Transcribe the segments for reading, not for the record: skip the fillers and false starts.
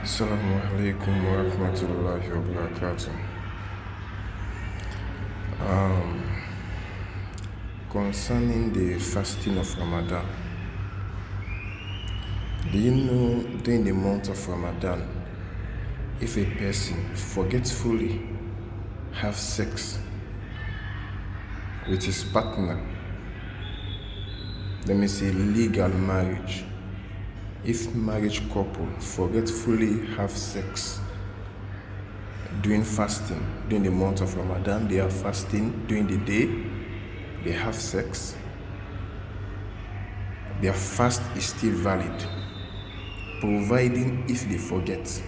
Assalamu alaikum wa rahmatullahi wa barakatuh. Concerning the fasting of Ramadan, do you know during the month of Ramadan, if a person forgetfully have sex with his partner, let me say legal marriage, if marriage couple forgetfully have sex during fasting, during the month of Ramadan, they are fasting during the day, they have sex, their fast is still valid, providing if they forget.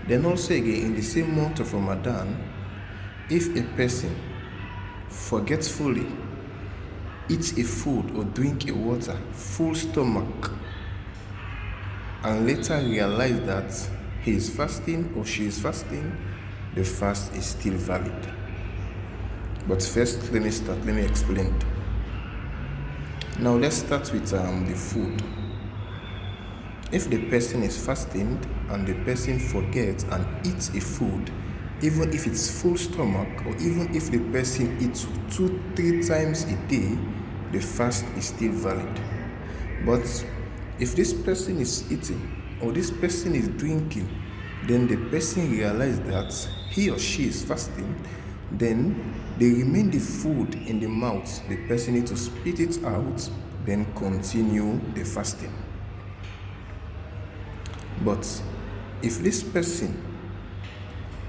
Then also again, in the same month of Ramadan, if a person forgetfully eats a food or drink a water full stomach and later realize that he is fasting or she is fasting, the fast is still valid. But first, let me explain. Now let's start with the food. If the person is fasting and the person forgets and eats a food, even if it's full stomach or even if the person eats 2-3 times a day, the fast is still valid. But if this person is eating or this person is drinking, then the person realizes that he or she is fasting, then they remain the food in the mouth. The person needs to spit it out, then continue the fasting. But if this person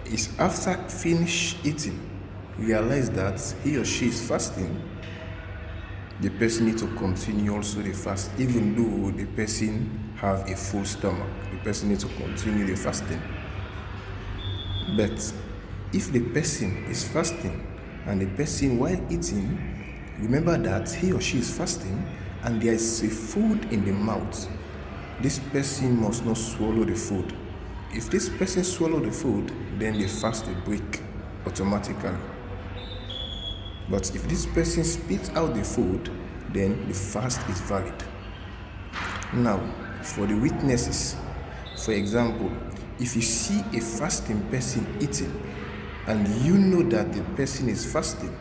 is after finish eating, realize that he or she is fasting, the person needs to continue also the fast, even though the person have a full stomach. The person needs to continue the fasting. But if the person is fasting and the person while eating, remember that he or she is fasting and there is a food in the mouth, this person must not swallow the food. If this person swallow the food, then the fast will break automatically. But if this person spits out the food, then the fast is valid. Now, for the witnesses, for example, if you see a fasting person eating and you know that the person is fasting,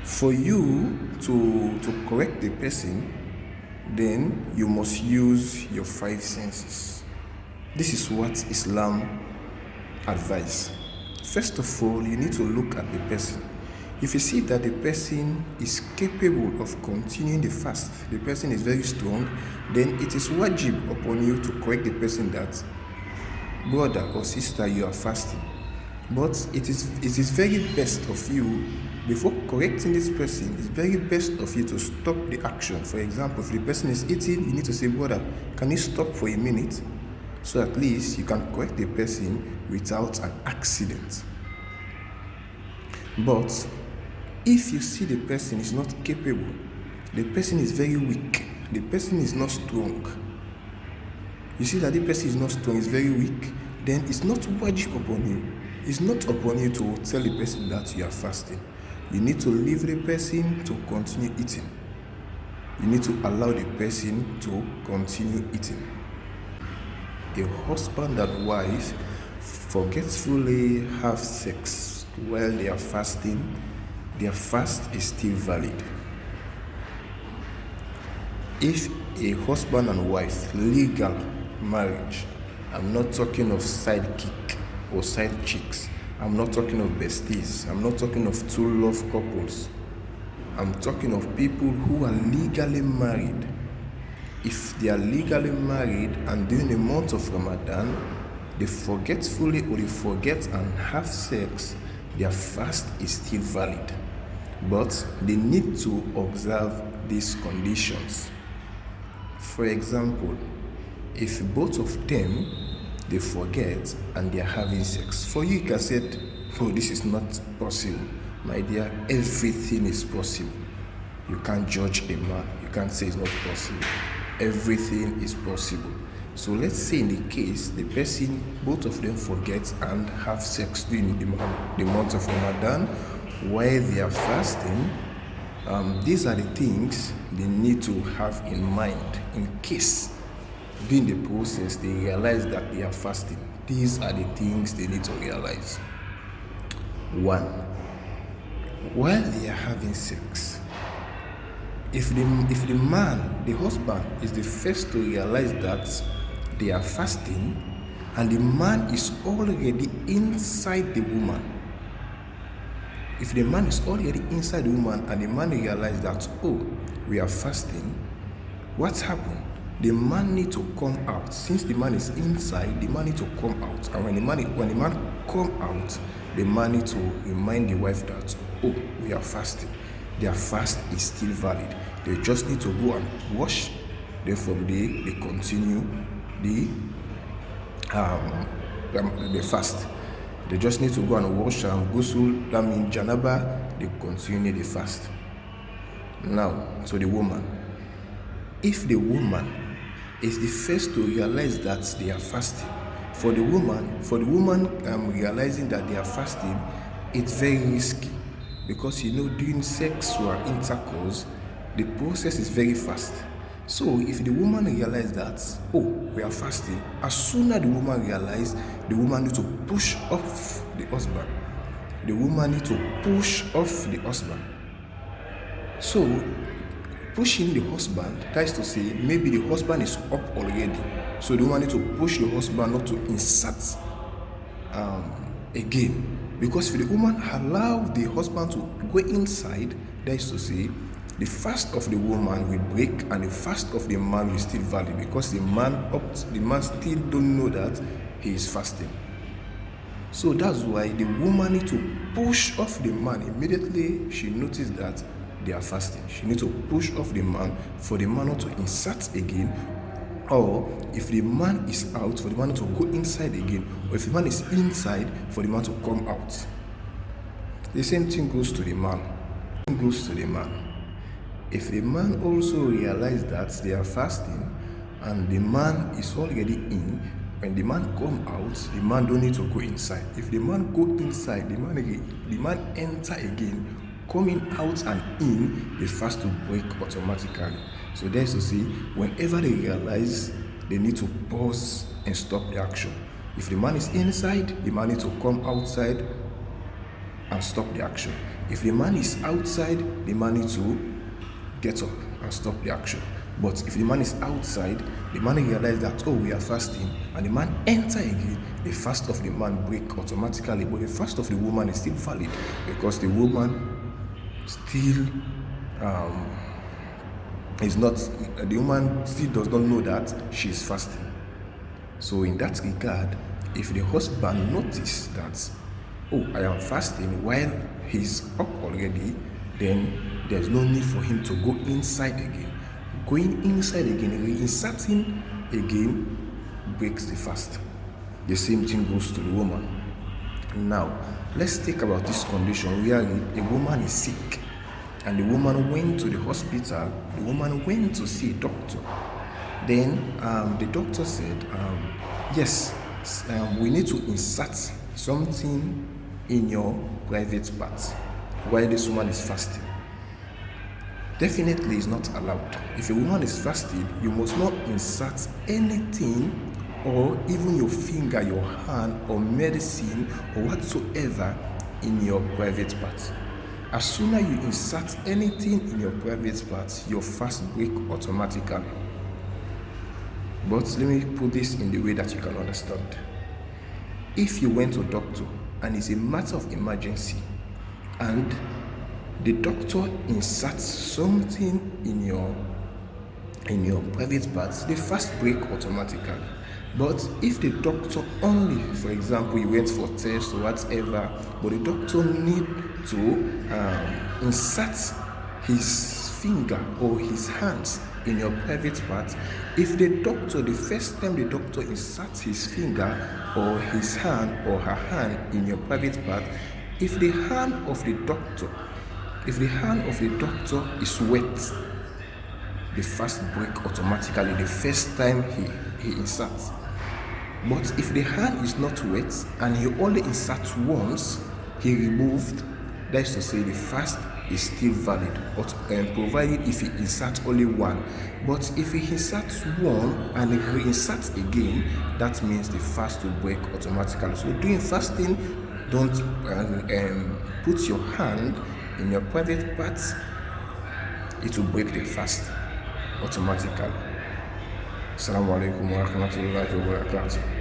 for you to correct the person, then you must use your 5 senses. This is what Islam advises. First of all, you need to look at the person. If you see that the person is capable of continuing the fast, the person is very strong, then it is wajib upon you to correct the person that, brother or sister, you are fasting. But it is very best of you, before correcting this person, it's very best of you to stop the action. For example, if the person is eating, you need to say, brother, can you stop for a minute? So at least you can correct the person without an accident. But if you see the person is not capable, the person is very weak, the person is not strong, you see that the person is not strong, is very weak, then it's not wajib upon you. It's not upon you to tell the person that you are fasting. You need to leave the person to continue eating. You need to allow the person to continue eating. A husband and wife forgetfully have sex while they are fasting, their fast is still valid. If a husband and wife, legal marriage, I'm not talking of sidekick or side chicks, I'm not talking of besties, I'm not talking of two love couples, I'm talking of people who are legally married. If they are legally married and during the month of Ramadan, they forgetfully or they forget and have sex, their fast is still valid. But they need to observe these conditions. For example, if both of them, they forget and they are having sex, for you can say, oh, this is not possible. My dear, everything is possible. You can't judge a man. You can't say it's not possible. Everything is possible. So let's say in the case, the person, both of them forget and have sex during the month of Ramadan while they are fasting. These are the things they need to have in mind in case during the process they realize that they are fasting, these are the things they need to realize. 1. While they are having sex, if the man, the husband, is the first to realize that they are fasting, and the man is already inside the woman, if the man is already inside the woman and the man realizes that, oh, we are fasting, what's happened? The man need to come out. Since the man is inside, the man need to come out. And when the man come out, the man need to remind the wife that, oh, we are fasting. Their fast is still valid. They just need to go and wash. Then from there, they continue the fast. They just need to go and wash and ghusl, that means janaba, they continue the fast. Now, to the woman. If the woman is the first to realize that they are fasting, for the woman realizing that they are fasting, it's very risky, because during sexual intercourse, the process is very fast. So if the woman realizes that, oh, we are fasting, as soon as the woman realizes, the woman needs to push off the husband. The woman needs to push off the husband. So pushing the husband, that is to say, maybe the husband is up already. So the woman needs to push the husband not to insert again. Because if the woman allows the husband to go inside, that is to say, the fast of the woman will break and the fast of the man will still valid, because the man still don't know that he is fasting. So that's why the woman needs to push off the man immediately she notices that they are fasting. She needs to push off the man for the man not to insert again, or if the man is out, for the man not to go inside again, or if the man is inside, for the man to come out. The same thing goes to the man. If the man also realizes that they are fasting and the man is already in, when the man come out, the man don't need to go inside. If the man go inside, the man enter again, coming out and in, the fast will break automatically. So that's to say, whenever they realize, they need to pause and stop the action. If the man is inside, the man needs to come outside and stop the action. If the man is outside, the man needs to get up and stop the action. But if the man is outside, the man realizes that, oh, we are fasting, and the man enter again, the fast of the man break automatically, but the fast of the woman is still valid, because the woman still the woman still does not know that she is fasting. So in that regard, if the husband notices that, oh, I am fasting, while he's up already, then there's no need for him to go inside again. Going inside again, reinserting again, breaks the fast. The same thing goes to the woman. Now, let's think about this condition where a woman is sick, and the woman went to the hospital, the woman went to see a doctor. Then the doctor said, yes, we need to insert something in your private part while this woman is fasting. Definitely is not allowed. If a woman is fasting, you must not insert anything, or even your finger, your hand, or medicine, or whatsoever in your private part. As soon as you insert anything in your private part, your fast break automatically. But let me put this in the way that you can understand. If you went to a doctor and it's a matter of emergency, and the doctor inserts something in your private parts, the fast break automatically. But if the doctor only, for example, you went for tests or whatever, but the doctor need to insert his finger or his hands in your private part, if the first time the doctor inserts his finger or his hand or her hand in your private part, if the hand of the doctor is wet, the fast break automatically the first time he inserts. But if the hand is not wet and he only inserts once, he removed, that is to say, the fast is still valid, but provided if he insert only one. But if he inserts one and he reinserts again, that means the fast will break automatically. So doing fasting, don't put your hand in your private parts. It will break the fast automatically. Assalamu alaikum wa rahmatullahi wa barakatuh.